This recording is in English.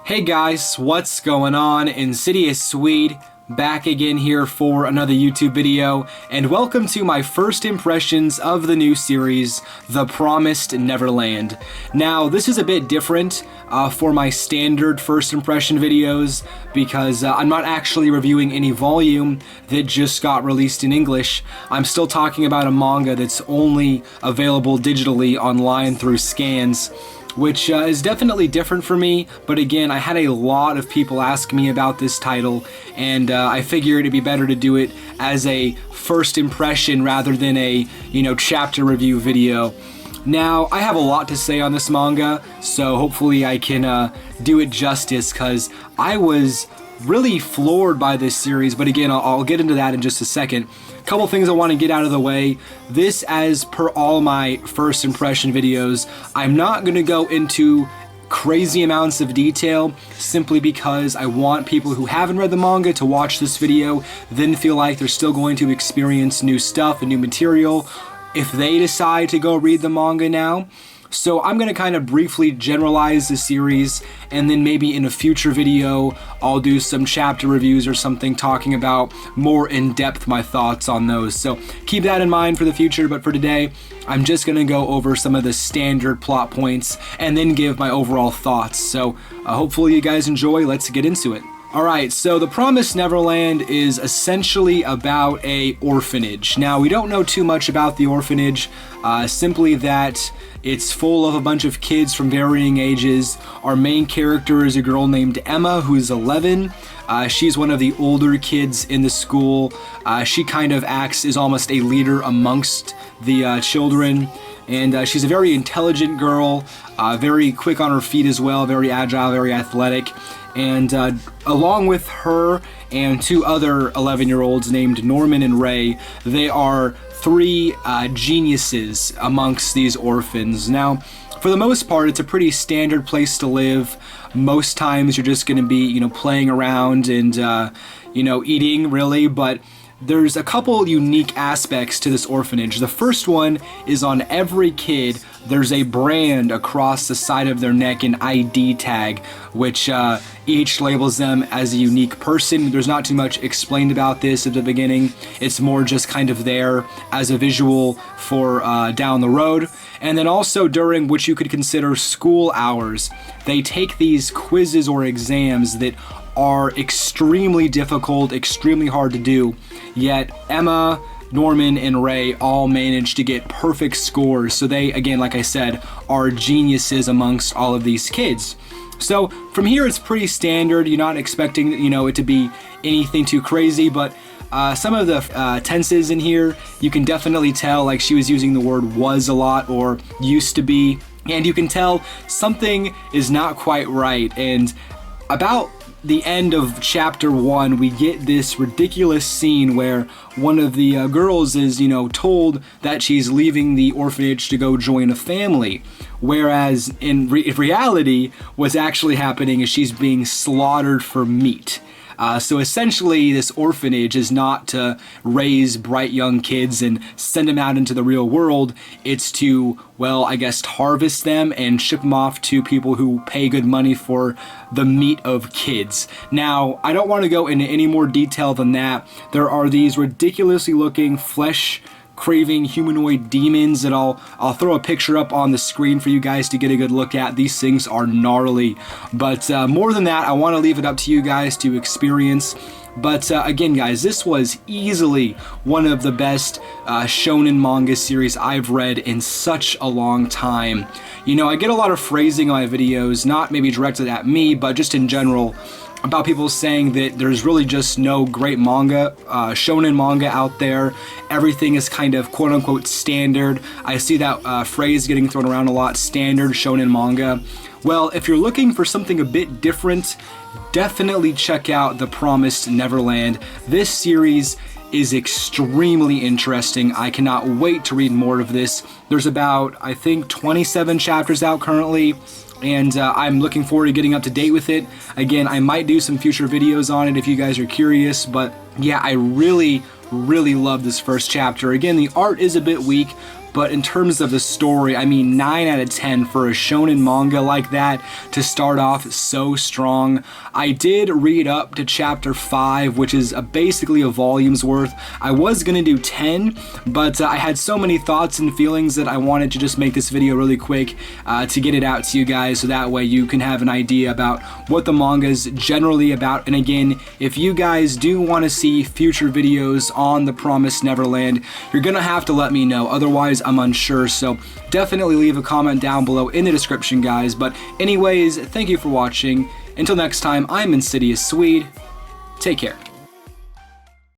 Hey guys, what's going on? Insidious Swede back again here for another YouTube video, and welcome to my first impressions of the new series, The Promised Neverland. Now, this is a bit different for my standard first impression videos because I'm not actually reviewing any volume that just got released in English. I'm still talking about a manga that's only available digitally online through scans, which is definitely different for me, but again, I had a lot of people ask me about this title, and I figured it'd be better to do it as a first impression rather than a, chapter review video. Now, I have a lot to say on this manga, so hopefully I can do it justice, because I was really floored by this series, but again, I'll get into that in just a second. Couple things I want to get out of the way. This, as per all my first impression videos, I'm not going to go into crazy amounts of detail simply because I want people who haven't read the manga to watch this video, then feel like they're still going to experience new stuff and new material if they decide to go read the manga now. So I'm going to kind of briefly generalize the series, and then maybe in a future video I'll do some chapter reviews or something talking about more in depth my thoughts on those. So keep that in mind for the future, but for today I'm just going to go over some of the standard plot points and then give my overall thoughts. So hopefully you guys enjoy. Let's get into it. Alright, so The Promised Neverland is essentially about a orphanage. Now, we don't know too much about the orphanage, simply that it's full of a bunch of kids from varying ages. Our main character is a girl named Emma, who's 11. She's one of the older kids in the school. She kind of acts as almost a leader amongst the children. And she's a very intelligent girl, very quick on her feet as well, very agile, very athletic. And along with her and two other 11-year-olds named Norman and Ray, they are three geniuses amongst these orphans. Now, for the most part, it's a pretty standard place to live. Most times you're just going to be, playing around and, eating, really, but there's a couple unique aspects to this orphanage. The first one is on every kid, there's a brand across the side of their neck, an ID tag, which each labels them as a unique person. There's not too much explained about this at the beginning. It's more just kind of there as a visual for down the road. And then also during what you could consider school hours, they take these quizzes or exams that are extremely difficult, extremely hard to do, yet Emma, Norman, and Ray all manage to get perfect scores. So they, again, like I said, are geniuses amongst all of these kids. So from here it's pretty standard. You're not expecting, it to be anything too crazy, but some of the tenses in here, you can definitely tell, like she was using the word was a lot or used to be, and you can tell something is not quite right. And about the end of chapter 1, we get this ridiculous scene where one of the girls is, told that she's leaving the orphanage to go join a family, whereas in reality, what's actually happening is she's being slaughtered for meat. So essentially, this orphanage is not to raise bright young kids and send them out into the real world. It's to, well, I guess, harvest them and ship them off to people who pay good money for the meat of kids. Now, I don't want to go into any more detail than that. There are these ridiculously looking flesh-craving humanoid demons that I'll throw a picture up on the screen for you guys to get a good look at. These things are gnarly, but more than that, I want to leave it up to you guys to experience. But again, guys, this was easily one of the best shonen manga series I've read in such a long time. I get a lot of phrasing on my videos, not maybe directed at me, but just in general, about people saying that there's really just no great manga, shonen manga out there. Everything is kind of quote-unquote standard. I see that phrase getting thrown around a lot, standard shonen manga. Well, if you're looking for something a bit different, definitely check out The Promised Neverland. This series is extremely interesting. I cannot wait to read more of this. There's about, I think, 27 chapters out currently, and I'm looking forward to getting up to date with it. Again, I might do some future videos on it if you guys are curious, but yeah, I really love this first chapter. Again, the art is a bit weak, but in terms of the story, I mean 9 out of 10 for a shonen manga like that to start off so strong. I did read up to chapter 5, which is basically a volume's worth. I was gonna do 10, but I had so many thoughts and feelings that I wanted to just make this video really quick to get it out to you guys, so that way you can have an idea about what the manga is generally about. And again, if you guys do want to see future videos on The Promised Neverland, you're gonna have to let me know, otherwise I'm unsure. So definitely leave a comment down below in the description, guys. But anyways, thank you for watching. Until next time, I'm Insidious Swede. Take care.